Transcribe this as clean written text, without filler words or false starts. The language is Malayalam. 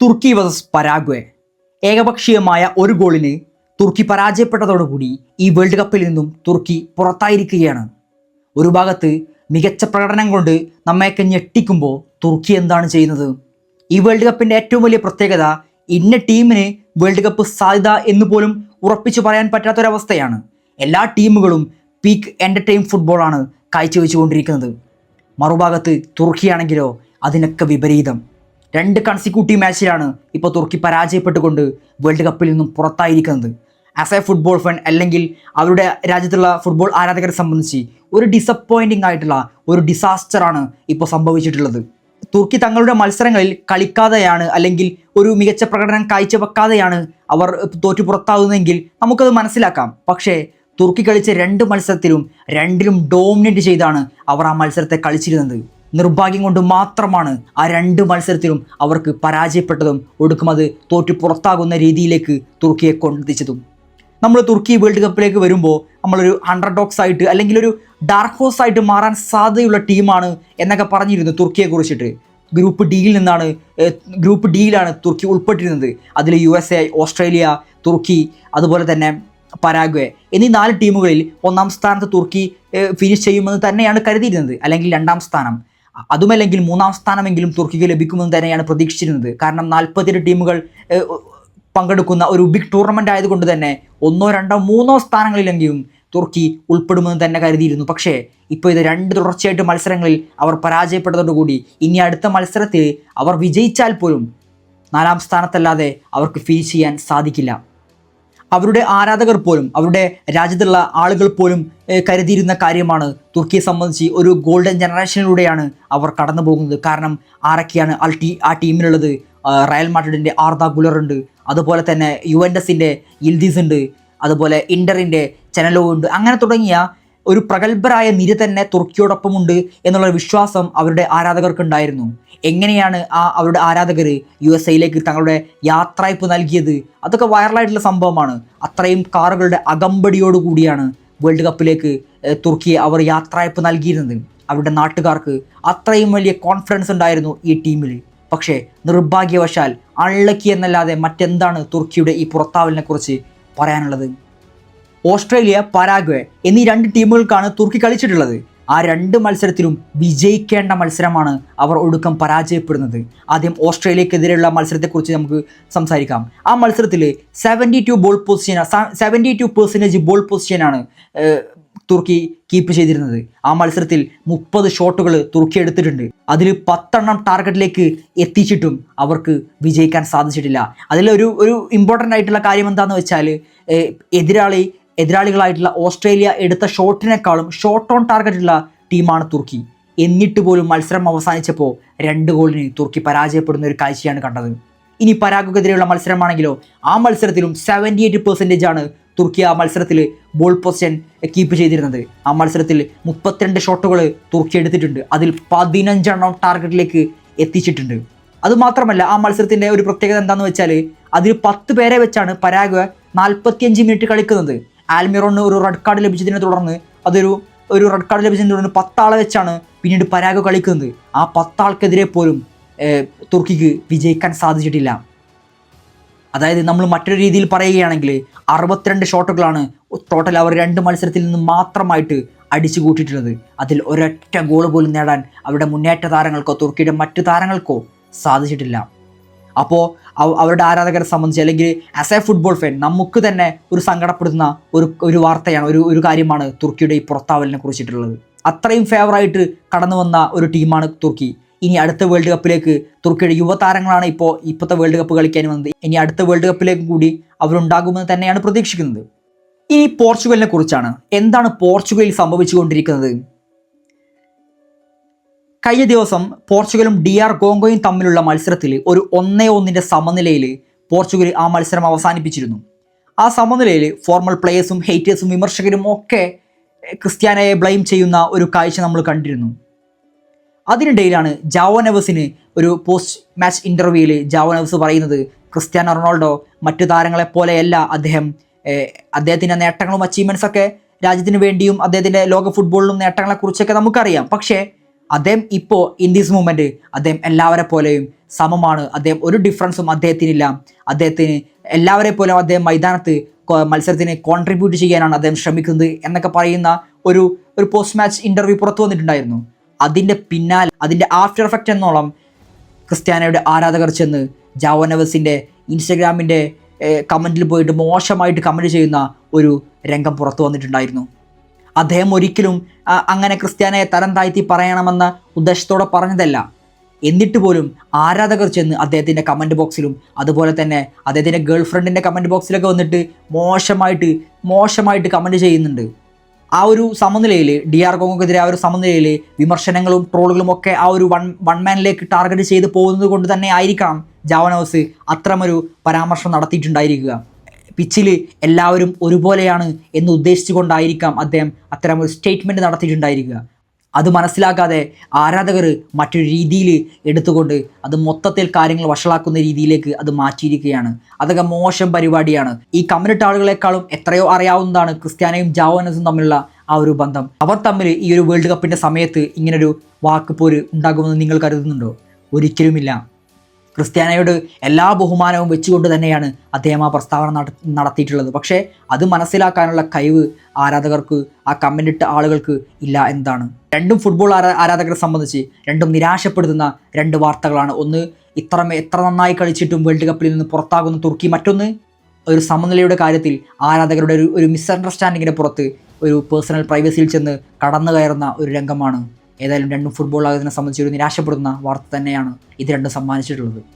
തുർക്കി വേഴ്സസ് പരാഗ്വേ. ഏകപക്ഷീയമായ ഒരു ഗോളിന് തുർക്കി പരാജയപ്പെട്ടതോടുകൂടി ഈ വേൾഡ് കപ്പിൽ നിന്നും തുർക്കി പുറത്തായിരിക്കുകയാണ്. ഒരു ഭാഗത്ത് മികച്ച പ്രകടനം കൊണ്ട് നമ്മയൊക്കെ ഞെട്ടിക്കുമ്പോൾ തുർക്കി എന്താണ് ചെയ്യുന്നത്? ഈ വേൾഡ് കപ്പിൻ്റെ ഏറ്റവും വലിയ പ്രത്യേകത ഇന്ന ടീമിന് വേൾഡ് കപ്പ് സാധ്യത എന്ന് പോലും ഉറപ്പിച്ചു പറയാൻ പറ്റാത്തൊരവസ്ഥയാണ്. എല്ലാ ടീമുകളും പീക്ക് എൻ്റർടൈൻ ഫുട്ബോളാണ് കാഴ്ചവെച്ചുകൊണ്ടിരിക്കുന്നത്. മറുഭാഗത്ത് തുർക്കിയാണെങ്കിലോ അതിനൊക്കെ വിപരീതം. 2 കൺസിക്യൂട്ടീവ് മാച്ചിലാണ് ഇപ്പോൾ തുർക്കി പരാജയപ്പെട്ടുകൊണ്ട് വേൾഡ് കപ്പിൽ നിന്നും പുറത്തായിരിക്കുന്നത്. ആസ് എ ഫുട്ബോൾ ഫാൻ അല്ലെങ്കിൽ അവരുടെ രാജ്യത്തുള്ള ഫുട്ബോൾ ആരാധകരെ സംബന്ധിച്ച് ഒരു ഡിസപ്പോയിൻറ്റിംഗ് ആയിട്ടുള്ള ഒരു ഡിസാസ്റ്ററാണ് ഇപ്പോൾ സംഭവിച്ചിട്ടുള്ളത്. തുർക്കി തങ്ങളുടെ മത്സരങ്ങളിൽ കളിക്കാതെയാണ് അല്ലെങ്കിൽ ഒരു മികച്ച പ്രകടനം കാഴ്ചവെക്കാതെയാണ് അവർ തോറ്റു പുറത്താകുന്നതെങ്കിൽ നമുക്കത് മനസ്സിലാക്കാം. പക്ഷേ തുർക്കി കളിച്ച 2 മത്സരത്തിലും രണ്ടിലും ഡോമിനേറ്റ് ചെയ്താണ് അവർ ആ മത്സരത്തെ കളിച്ചിരുന്നത്. നിർഭാഗ്യം കൊണ്ട് മാത്രമാണ് ആ 2 മത്സരത്തിലും അവർക്ക് പരാജയപ്പെട്ടതും ഒടുക്കം അത് തോറ്റു പുറത്താകുന്ന രീതിയിലേക്ക് തുർക്കിയെ കൊണ്ടെത്തിച്ചതും. നമ്മൾ തുർക്കി വേൾഡ് കപ്പിലേക്ക് വരുമ്പോൾ നമ്മളൊരു അണ്ടർഡോഗ്സ് ആയിട്ട് അല്ലെങ്കിൽ ഒരു ഡാർക്ക് ഹോഴ്സ് ആയിട്ട് മാറാൻ സാധ്യതയുള്ള ടീമാണ് എന്നൊക്കെ പറഞ്ഞിരുന്നു തുർക്കിയെ കുറിച്ചിട്ട്. ഗ്രൂപ്പ് ഡിയിലാണ് തുർക്കി ഉൾപ്പെട്ടിരുന്നത്. അതിൽ USA, ഓസ്ട്രേലിയ, തുർക്കി, അതുപോലെ തന്നെ പരാഗ്വേ എന്നീ 4 ടീമുകളിൽ 1-ാം സ്ഥാനത്ത് തുർക്കി ഫിനിഷ് ചെയ്യുമെന്ന് തന്നെയാണ് കരുതിയിരുന്നത്, അല്ലെങ്കിൽ 2-ാം സ്ഥാനം, അതുമല്ലെങ്കിൽ 3-ാം സ്ഥാനമെങ്കിലും തുർക്കിക്ക് ലഭിക്കുമെന്ന് തന്നെയാണ് പ്രതീക്ഷിച്ചിരുന്നത്. കാരണം 48 ടീമുകൾ പങ്കെടുക്കുന്ന ഒരു ബിഗ് ടൂർണമെൻ്റ് ആയതുകൊണ്ട് തന്നെ 1, 2, 3 സ്ഥാനങ്ങളിലെങ്കിലും തുർക്കി ഉൾപ്പെടുമെന്ന് തന്നെ കരുതിയിരുന്നു. പക്ഷേ ഇപ്പോൾ ഇത് 2 തുടർച്ചയായിട്ട് മത്സരങ്ങളിൽ അവർ പരാജയപ്പെട്ടതോടുകൂടി ഇനി അടുത്ത മത്സരത്തിൽ അവർ വിജയിച്ചാൽ പോലും 4-ാം സ്ഥാനത്തല്ലാതെ അവർക്ക് ഫിനിഷ് ചെയ്യാൻ സാധിക്കില്ല. അവരുടെ ആരാധകർ പോലും അവരുടെ രാജ്യത്തുള്ള ആളുകൾ പോലും കരുതിയിരുന്ന കാര്യമാണ് തുർക്കിയെ സംബന്ധിച്ച് ഒരു ഗോൾഡൻ ജനറേഷനിലൂടെയാണ് അവർ കടന്നു പോകുന്നത്. കാരണം ആരൊക്കെയാണ് ആ ടീമിലുള്ളത്? റയൽ മാഡ്രിഡിൻ്റെ ആർദ ഗുലർ ഉണ്ട്, അതുപോലെ തന്നെ യുവൻറ്റസിൻ്റെ യിൽദിസ് ഉണ്ട്, അതുപോലെ ഇൻ്ററിൻ്റെ ചെനലോ ഉണ്ട്. അങ്ങനെ തുടങ്ങിയ ഒരു പ്രഗത്ഭരായ നിര തന്നെ തുർക്കിയോടൊപ്പമുണ്ട് എന്നുള്ള വിശ്വാസം അവരുടെ ആരാധകർക്കുണ്ടായിരുന്നു. എങ്ങനെയാണ് അവരുടെ ആരാധകർ USA തങ്ങളുടെ യാത്രയപ്പ് നൽകിയത്? അതൊക്കെ വൈറലായിട്ടുള്ള സംഭവമാണ്. അത്രയും കാറുകളുടെ അകമ്പടിയോടുകൂടിയാണ് വേൾഡ് കപ്പിലേക്ക് തുർക്കിയെ അവർ യാത്രയപ്പ് നൽകിയിരുന്നത്. അവരുടെ നാട്ടുകാർക്ക് അത്രയും വലിയ കോൺഫിഡൻസ് ഉണ്ടായിരുന്നു ഈ ടീമിൽ. പക്ഷേ നിർഭാഗ്യവശാൽ അൺലക്കി എന്നല്ലാതെ മറ്റെന്താണ് തുർക്കിയുടെ ഈ പുറത്താവലിനെ കുറിച്ച് പറയാനുള്ളത്? ഓസ്ട്രേലിയ, പരാഗ്വേ എന്നീ 2 ടീമുകൾക്കാണ് തുർക്കി കളിച്ചിട്ടുള്ളത്. ആ 2 മത്സരത്തിലും വിജയിക്കേണ്ട മത്സരമാണ് അവർ ഒടുക്കം പരാജയപ്പെടുന്നത്. ആദ്യം ഓസ്ട്രേലിയക്കെതിരെയുള്ള മത്സരത്തെക്കുറിച്ച് നമുക്ക് സംസാരിക്കാം. ആ മത്സരത്തിൽ 72% ബോൾ പൊസിഷനാണ് തുർക്കി കീപ്പ് ചെയ്തിരുന്നത്. ആ മത്സരത്തിൽ 30 ഷോട്ടുകൾ തുർക്കി എടുത്തിട്ടുണ്ട്. അതിൽ 10 എണ്ണം ടാർഗറ്റിലേക്ക് എത്തിച്ചിട്ടും അവർക്ക് വിജയിക്കാൻ സാധിച്ചിട്ടില്ല. അതിലൊരു ഇമ്പോർട്ടൻ്റ് ആയിട്ടുള്ള കാര്യം എന്താണെന്ന് വെച്ചാൽ എതിരാളികളായിട്ടുള്ള ഓസ്ട്രേലിയ എടുത്ത ഷോട്ടിനേക്കാളും ഷോട്ട് ഓൺ ടാർഗറ്റുള്ള ടീമാണ് തുർക്കി. എന്നിട്ട് പോലും മത്സരം അവസാനിച്ചപ്പോൾ 2 ഗോളിന് തുർക്കി പരാജയപ്പെടുന്ന ഒരു കാഴ്ചയാണ് കണ്ടത്. ഇനി പരാഗ്വെക്കെതിരെയുള്ള മത്സരമാണെങ്കിലോ ആ മത്സരത്തിലും 78% തുർക്കി ആ മത്സരത്തിൽ ബോൾ പൊസിഷൻ കീപ്പ് ചെയ്തിരുന്നത്. ആ മത്സരത്തിൽ 32 ഷോട്ടുകൾ തുർക്കി എടുത്തിട്ടുണ്ട്. അതിൽ 15 എണ്ണം ടാർഗറ്റിലേക്ക് എത്തിച്ചിട്ടുണ്ട്. അതുമാത്രമല്ല ആ മത്സരത്തിൻ്റെ ഒരു പ്രത്യേകത എന്താണെന്ന് വെച്ചാൽ അതിൽ 10 പേരെ വെച്ചാണ് പരാഗ്വേ 45 മിനിറ്റ് കളിക്കുന്നത്. ആൽമിറോണിന് ഒരു റെഡ് കാർഡ് ലഭിച്ചതിനെ തുടർന്ന് ഒരു റെഡ് കാർഡ് ലഭിച്ചതിനെ തുടർന്ന് 10 ആളെ വെച്ചാണ് പിന്നീട് പരാഗ്വേ കളിക്കുന്നത്. ആ 10 ആൾക്കെതിരെ പോലും തുർക്കിക്ക് വിജയിക്കാൻ സാധിച്ചിട്ടില്ല. അതായത് നമ്മൾ മറ്റൊരു രീതിയിൽ പറയുകയാണെങ്കിൽ 62 ഷോട്ടുകളാണ് ടോട്ടൽ അവർ 2 മത്സരത്തിൽ നിന്ന് മാത്രമായിട്ട് അടിച്ചു കൂട്ടിയിട്ടുള്ളത്. അതിൽ ഒരൊറ്റ ഗോൾ പോലും നേടാൻ അവരുടെ മുന്നേറ്റ താരങ്ങൾക്കോ തുർക്കിയുടെ മറ്റു താരങ്ങൾക്കോ സാധിച്ചിട്ടില്ല. അപ്പോൾ അവരുടെ ആരാധകരെ സംബന്ധിച്ച് അല്ലെങ്കിൽ ആസ് എ ഫുട്ബോൾ ഫാൻ നമുക്ക് തന്നെ ഒരു സങ്കടപ്പെടുന്ന ഒരു വാർത്തയാണ്, ഒരു കാര്യമാണ് തുർക്കിയുടെ ഈ പുറത്താവലിനെ കുറിച്ചിട്ടുള്ളത്. അത്രയും ഫേവറായിട്ട് കടന്നു വന്ന ഒരു ടീമാണ് തുർക്കി. ഇനി അടുത്ത വേൾഡ് കപ്പിലേക്ക് തുർക്കിയുടെ യുവതാരങ്ങളാണ് ഇപ്പോഴത്തെ വേൾഡ് കപ്പ് കളിക്കാൻ വന്നത്. ഇനി അടുത്ത വേൾഡ് കപ്പിലേക്ക് കൂടി അവരുണ്ടാകുമെന്ന് തന്നെയാണ് പ്രതീക്ഷിക്കുന്നത്. ഈ പോർച്ചുഗലിനെ കുറിച്ചാണ്. എന്താണ് പോർച്ചുഗലിൽ സംഭവിച്ചുകൊണ്ടിരിക്കുന്നത്? കഴിഞ്ഞ ദിവസം പോർച്ചുഗലും DR കോങ്കോയും തമ്മിലുള്ള മത്സരത്തിൽ ഒരു 1-1 സമനിലയിൽ പോർച്ചുഗൽ ആ മത്സരം അവസാനിപ്പിച്ചിരുന്നു. ആ സമനിലയിൽ ഫോർമൽ പ്ലേയേഴ്സും ഹേറ്റേഴ്സും വിമർശകരും ഒക്കെ ക്രിസ്ത്യാനോയെ ബ്ലെയിം ചെയ്യുന്ന ഒരു കാഴ്ച നമ്മൾ കണ്ടിരുന്നു. അതിനിടയിലാണ് ജാവോ നെവസിന് ഒരു പോസ്റ്റ് മാച്ച് ഇൻ്റർവ്യൂവിൽ ജാവോ നെവസ് പറയുന്നത് ക്രിസ്ത്യാനോ റൊണാൾഡോ മറ്റു താരങ്ങളെപ്പോലെയല്ല, അദ്ദേഹത്തിൻ്റെ നേട്ടങ്ങളും അച്ചീവ്മെൻറ്റ്സൊക്കെ രാജ്യത്തിന് വേണ്ടിയും അദ്ദേഹത്തിൻ്റെ ലോക ഫുട്ബോളിലും നേട്ടങ്ങളെക്കുറിച്ചൊക്കെ നമുക്കറിയാം. പക്ഷേ അദ്ദേഹം ഇപ്പോൾ ഇൻ ദിസ് മൂമെൻറ്റ് അദ്ദേഹം എല്ലാവരെ പോലെയും സമമാണ്, അദ്ദേഹം ഒരു ഡിഫറൻസും അദ്ദേഹത്തിനില്ല, അദ്ദേഹത്തിന് എല്ലാവരെ പോലും അദ്ദേഹം മൈതാനത്ത് മത്സരത്തിന് കോൺട്രിബ്യൂട്ട് ചെയ്യാനാണ് അദ്ദേഹം ശ്രമിക്കുന്നത് എന്നൊക്കെ പറയുന്ന ഒരു പോസ്റ്റ് മാച്ച് ഇൻ്റർവ്യൂ പുറത്തു വന്നിട്ടുണ്ടായിരുന്നു. അതിൻ്റെ പിന്നാലെ അതിൻ്റെ ആഫ്റ്റർ എഫക്റ്റ് എന്നോളം ക്രിസ്ത്യാനോയുടെ ആരാധകർ ചെന്ന് ജാവോ നെവസിൻ്റെ ഇൻസ്റ്റഗ്രാമിൻ്റെ കമൻറ്റിൽ പോയിട്ട് മോശമായിട്ട് കമൻറ്റ് ചെയ്യുന്ന ഒരു രംഗം പുറത്തു വന്നിട്ടുണ്ടായിരുന്നു. അദ്ദേഹം ഒരിക്കലും അങ്ങനെ ക്രിസ്ത്യാനോയെ തരം താഴ്ത്തി പറയണമെന്ന ഉദ്ദേശത്തോടെ പറഞ്ഞതല്ല. എന്നിട്ട് പോലും ആരാധകർ ചെന്ന് അദ്ദേഹത്തിൻ്റെ കമൻറ്റ് ബോക്സിലും അതുപോലെ തന്നെ അദ്ദേഹത്തിൻ്റെ ഗേൾ ഫ്രണ്ടിൻ്റെ കമൻറ്റ് ബോക്സിലൊക്കെ വന്നിട്ട് മോശമായിട്ട് കമൻറ്റ് ചെയ്യുന്നുണ്ട്. ആ ഒരു സമനിലയിൽ DR കോങ്കോക്കെതിരെ ആ ഒരു സമനിലയിൽ വിമർശനങ്ങളും ട്രോളുകളും ഒക്കെ ആ ഒരു വൺ മാനിലേക്ക് ടാർഗറ്റ് ചെയ്ത് പോകുന്നത് കൊണ്ട് തന്നെ ആയിരിക്കണം ജാവോ നെവസ് അത്തരമൊരു പരാമർശം നടത്തിയിട്ടുണ്ടായിരിക്കുക. പിച്ചിൽ എല്ലാവരും ഒരുപോലെയാണ് എന്ന് ഉദ്ദേശിച്ചുകൊണ്ടായിരിക്കാം അദ്ദേഹം അത്തരമൊരു സ്റ്റേറ്റ്മെൻറ്റ് നടത്തിയിട്ടുണ്ടായിരിക്കുക. അത് മനസ്സിലാക്കാതെ ആരാധകർ മറ്റൊരു രീതിയിൽ എടുത്തുകൊണ്ട് അത് മൊത്തത്തിൽ കാര്യങ്ങൾ വഷളാക്കുന്ന രീതിയിലേക്ക് അത് മാറ്റിയിരിക്കുകയാണ്. അതൊക്കെ മോശം പരിപാടിയാണ്. ഈ കമ്മ്യൂണിറ്റ് ആളുകളെക്കാളും എത്രയോ അറിയാവുന്നതാണ് ക്രിസ്ത്യാനോയും ജാവോ നെവസും തമ്മിലുള്ള ആ ഒരു ബന്ധം. അവർ തമ്മിൽ ഈ ഒരു വേൾഡ് കപ്പിൻ്റെ സമയത്ത് ഇങ്ങനൊരു വാക്കുപോര് ഉണ്ടാകുമെന്ന് നിങ്ങൾ കരുതുന്നുണ്ടോ? ഒരിക്കലുമില്ല. ക്രിസ്ത്യാനോയോട് എല്ലാ ബഹുമാനവും വെച്ചുകൊണ്ട് തന്നെയാണ് അദ്ദേഹം ആ പ്രസ്താവന നടത്തിയിട്ടുള്ളത്. പക്ഷേ അത് മനസ്സിലാക്കാനുള്ള കഴിവ് ആരാധകർക്ക്, ആ കമൻറ്റിട്ട ആളുകൾക്ക് ഇല്ല എന്നതാണ്. രണ്ടും ഫുട്ബോൾ ആരാധകരെ സംബന്ധിച്ച് രണ്ടും നിരാശപ്പെടുത്തുന്ന രണ്ട് വാർത്തകളാണ്. ഒന്ന്, എത്ര നന്നായി കളിച്ചിട്ടും വേൾഡ് കപ്പിൽ നിന്ന് പുറത്താകുന്ന തുർക്കി. മറ്റൊന്ന്, ഒരു സമനിലയുടെ കാര്യത്തിൽ ആരാധകരുടെ ഒരു മിസ്അണ്ടർസ്റ്റാൻഡിങ്ങിൻ്റെ പുറത്ത് ഒരു പേഴ്സണൽ പ്രൈവസിയിൽ ചെന്ന് കടന്നു കയറുന്ന ഒരു രംഗമാണ്. ഏതായാലും രണ്ടും ഫുട്ബോൾ ആരാധകരെ സംബന്ധിച്ച് ഒരു നിരാശപ്പെടുത്തുന്ന വാർത്ത തന്നെയാണ് ഇത് രണ്ടും സമ്മാനിച്ചിട്ടുള്ളത്.